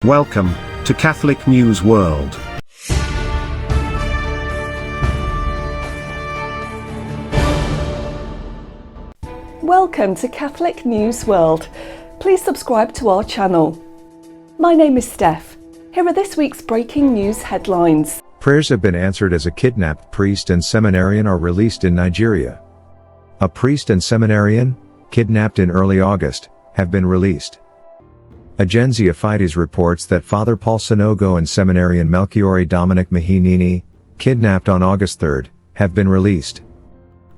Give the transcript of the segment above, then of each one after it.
Welcome to Catholic News World. Welcome to Catholic News World. Please subscribe to our channel. My name is Steph. Here are this week's breaking news headlines. Prayers have been answered as a kidnapped priest and seminarian are released in Nigeria. A priest and seminarian, kidnapped in early August, have been released. Agenzia Fides reports that Father Paul Sanogo and seminarian Melchiorre Dominic Mahinini, kidnapped on August 3, have been released.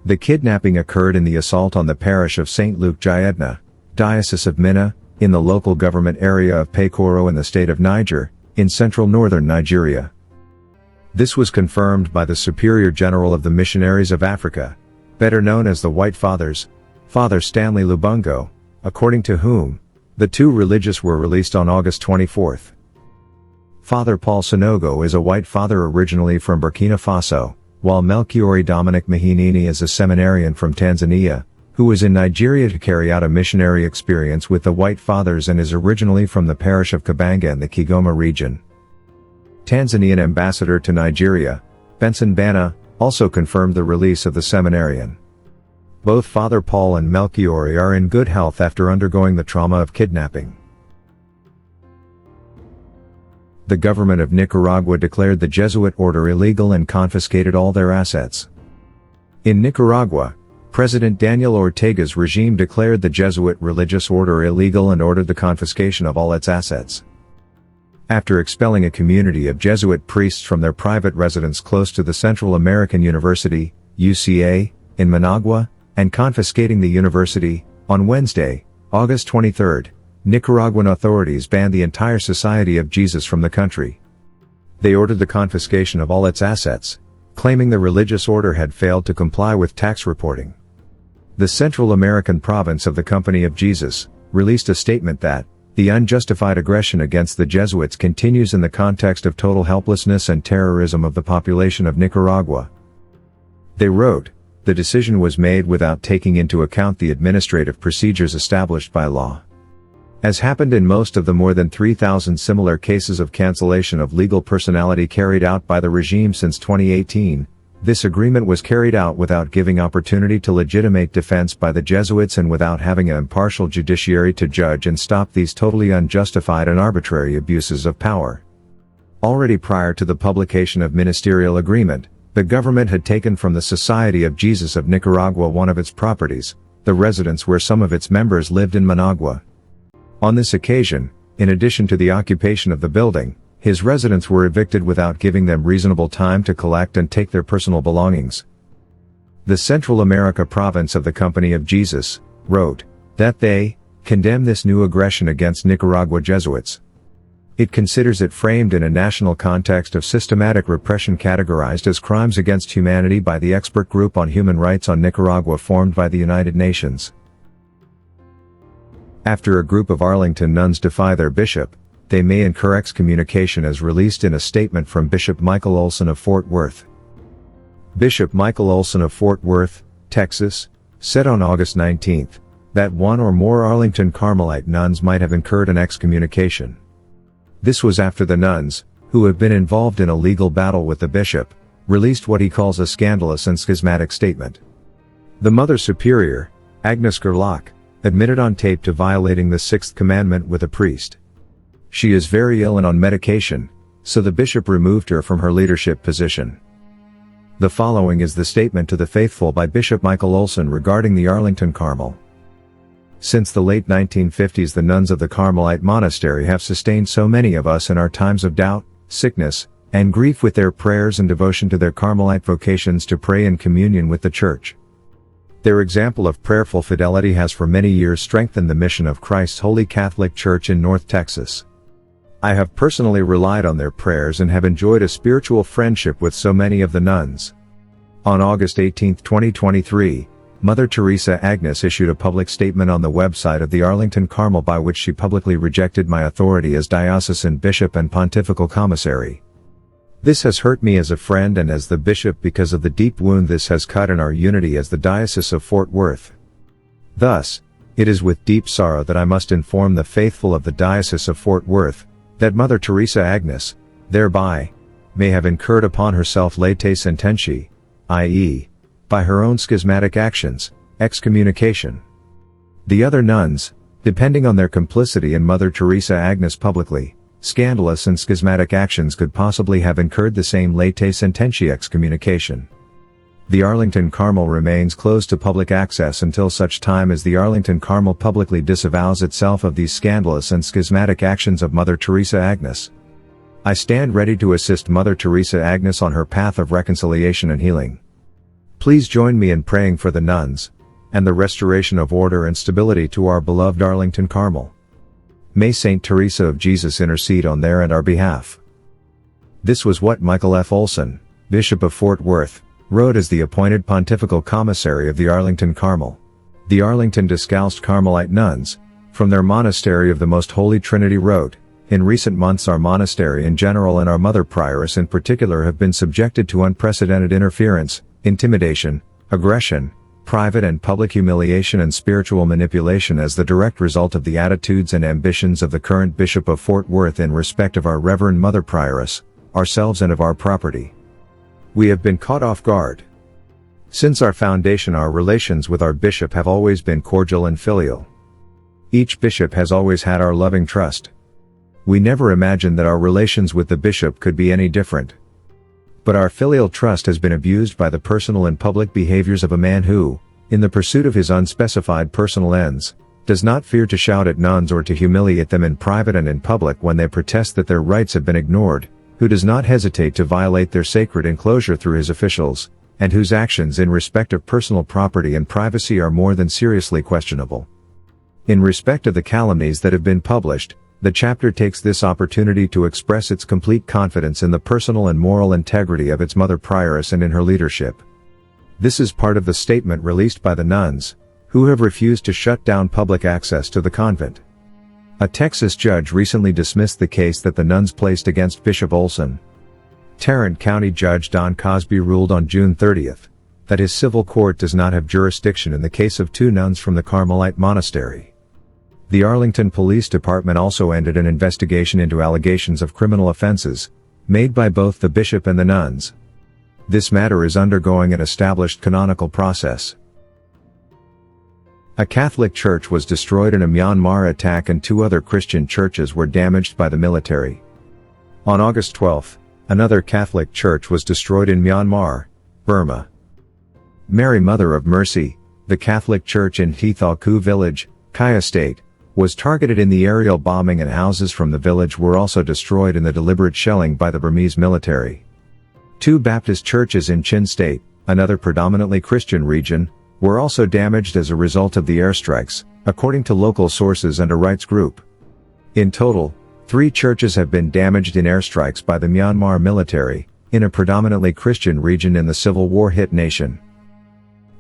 The kidnapping occurred in the assault on the parish of St. Luke Jayedna, Diocese of Minna, in the local government area of Pekoro in the state of Niger, in central northern Nigeria. This was confirmed by the Superior General of the Missionaries of Africa, better known as the White Fathers, Father Stanley Lubungo, according to whom, the two religious were released on August 24. Father Paul Sanogo is a White Father originally from Burkina Faso, while Melchiorre Dominic Mahinini is a seminarian from Tanzania, who was in Nigeria to carry out a missionary experience with the White Fathers and is originally from the parish of Kabanga in the Kigoma region. Tanzanian ambassador to Nigeria, Benson Bana, also confirmed the release of the seminarian. Both Father Paul and Melchiorre are in good health after undergoing the trauma of kidnapping. The government of Nicaragua declared the Jesuit order illegal and confiscated all their assets. In Nicaragua, President Daniel Ortega's regime declared the Jesuit religious order illegal and ordered the confiscation of all its assets. After expelling a community of Jesuit priests from their private residence close to the Central American University, UCA, in Managua, and confiscating the university, on Wednesday, August 23, Nicaraguan authorities banned the entire Society of Jesus from the country. They ordered the confiscation of all its assets, claiming the religious order had failed to comply with tax reporting. The Central American province of the Company of Jesus released a statement that, the unjustified aggression against the Jesuits continues in the context of total helplessness and terrorism of the population of Nicaragua. They wrote, the decision was made without taking into account the administrative procedures established by law. As happened in most of the more than 3,000 similar cases of cancellation of legal personality carried out by the regime since 2018, this agreement was carried out without giving opportunity to legitimate defense by the Jesuits and without having an impartial judiciary to judge and stop these totally unjustified and arbitrary abuses of power. Already prior to the publication of ministerial agreement, the government had taken from the Society of Jesus of Nicaragua one of its properties, the residence where some of its members lived in Managua. On this occasion, in addition to the occupation of the building, his residents were evicted without giving them reasonable time to collect and take their personal belongings. The Central America province of the Company of Jesus wrote that they condemn this new aggression against Nicaragua Jesuits. It considers it framed in a national context of systematic repression categorized as crimes against humanity by the Expert Group on Human Rights on Nicaragua formed by the United Nations. After a group of Arlington nuns defy their bishop, they may incur excommunication as released in a statement from Bishop Michael Olson of Fort Worth. Bishop Michael Olson of Fort Worth, Texas, said on August 19 that one or more Arlington Carmelite nuns might have incurred an excommunication. This was after the nuns, who have been involved in a legal battle with the bishop, released what he calls a scandalous and schismatic statement. The Mother Superior, Agnes Gerlach, admitted on tape to violating the Sixth Commandment with a priest. She is very ill and on medication, so the bishop removed her from her leadership position. The following is the statement to the faithful by Bishop Michael Olson regarding the Arlington Carmel. Since the late 1950s, the nuns of the Carmelite monastery have sustained so many of us in our times of doubt, sickness, and grief with their prayers and devotion to their Carmelite vocations to pray in communion with the Church. Their example of prayerful fidelity has for many years strengthened the mission of Christ's Holy Catholic Church in North Texas. I have personally relied on their prayers and have enjoyed a spiritual friendship with so many of the nuns. On August 18, 2023, Mother Teresa Agnes issued a public statement on the website of the Arlington Carmel by which she publicly rejected my authority as diocesan bishop and pontifical commissary. This has hurt me as a friend and as the bishop because of the deep wound this has cut in our unity as the Diocese of Fort Worth. Thus, it is with deep sorrow that I must inform the faithful of the Diocese of Fort Worth that Mother Teresa Agnes, thereby, may have incurred upon herself latae sententiae, i.e., by her own schismatic actions, excommunication. The other nuns, depending on their complicity in Mother Teresa Agnes' publicly scandalous and schismatic actions, could possibly have incurred the same latae sententiae excommunication. The Arlington Carmel remains closed to public access until such time as the Arlington Carmel publicly disavows itself of these scandalous and schismatic actions of Mother Teresa Agnes. I stand ready to assist Mother Teresa Agnes on her path of reconciliation and healing. Please join me in praying for the nuns, and the restoration of order and stability to our beloved Arlington Carmel. May Saint Teresa of Jesus intercede on their and our behalf. This was what Michael F. Olson, Bishop of Fort Worth, wrote as the appointed pontifical commissary of the Arlington Carmel. The Arlington Discalced Carmelite nuns, from their monastery of the Most Holy Trinity, wrote, "In recent months our monastery in general and our Mother Prioress in particular have been subjected to unprecedented interference, intimidation, aggression, private and public humiliation and spiritual manipulation as the direct result of the attitudes and ambitions of the current Bishop of Fort Worth in respect of our Reverend Mother Prioress, ourselves and of our property. We have been caught off guard. Since our foundation our relations with our bishop have always been cordial and filial. Each bishop has always had our loving trust. We never imagined that our relations with the bishop could be any different. But our filial trust has been abused by the personal and public behaviors of a man who, in the pursuit of his unspecified personal ends, does not fear to shout at nuns or to humiliate them in private and in public when they protest that their rights have been ignored, who does not hesitate to violate their sacred enclosure through his officials, and whose actions in respect of personal property and privacy are more than seriously questionable. In respect of the calumnies that have been published, the chapter takes this opportunity to express its complete confidence in the personal and moral integrity of its Mother Prioress and in her leadership. This is part of the statement released by the nuns, who have refused to shut down public access to the convent. A Texas judge recently dismissed the case that the nuns placed against Bishop Olson. Tarrant County Judge Don Cosby ruled on June 30th that his civil court does not have jurisdiction in the case of two nuns from the Carmelite monastery. The Arlington Police Department also ended an investigation into allegations of criminal offenses made by both the bishop and the nuns. This matter is undergoing an established canonical process. A Catholic church was destroyed in a Myanmar attack and two other Christian churches were damaged by the military. On August 12, another Catholic church was destroyed in Myanmar, Burma. Mary Mother of Mercy, the Catholic church in Hithalku village, Kaya State, was targeted in the aerial bombing and houses from the village were also destroyed in the deliberate shelling by the Burmese military. Two Baptist churches in Chin State, another predominantly Christian region, were also damaged as a result of the airstrikes, according to local sources and a rights group. In total, 3 churches have been damaged in airstrikes by the Myanmar military, in a predominantly Christian region in the civil war-hit nation.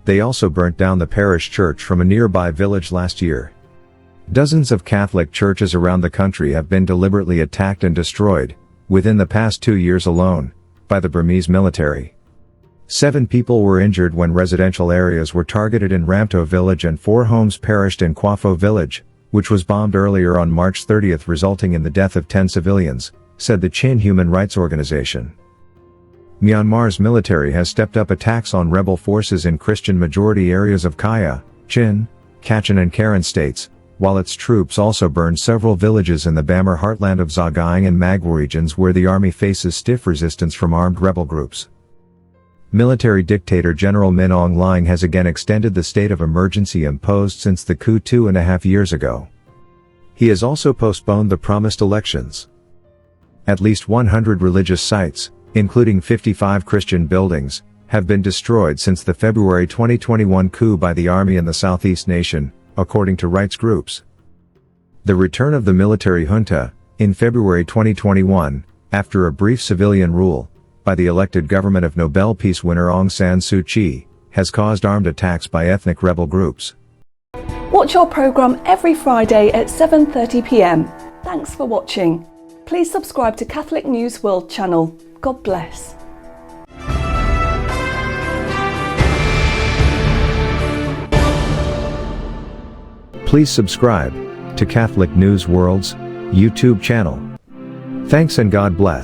They also burnt down the parish church from a nearby village last year. Dozens of Catholic churches around the country have been deliberately attacked and destroyed, within the past 2 years alone, by the Burmese military. 7 people were injured when residential areas were targeted in Ramto village and 4 homes perished in Kwafo village, which was bombed earlier on March 30, resulting in the death of 10 civilians, said the Chin Human Rights Organization. Myanmar's military has stepped up attacks on rebel forces in Christian-majority areas of Kaya, Chin, Kachin and Karen states, while its troops also burned several villages in the Bamar heartland of Zagaing and Magwa regions where the army faces stiff resistance from armed rebel groups. Military dictator General Min Aung Hlaing has again extended the state of emergency imposed since the coup 2.5 years ago. He has also postponed the promised elections. At least 100 religious sites, including 55 Christian buildings, have been destroyed since the February 2021 coup by the army in the southeast nation, according to rights groups. The return of the military junta, in February 2021, after a brief civilian rule, by the elected government of Nobel Peace winner Aung San Suu Kyi, has caused armed attacks by ethnic rebel groups. Watch our programme every Friday at 7:30 p.m. Thanks for watching. Please subscribe to Catholic News World channel. God bless. Please subscribe to Catholic News World's YouTube channel. Thanks and God bless.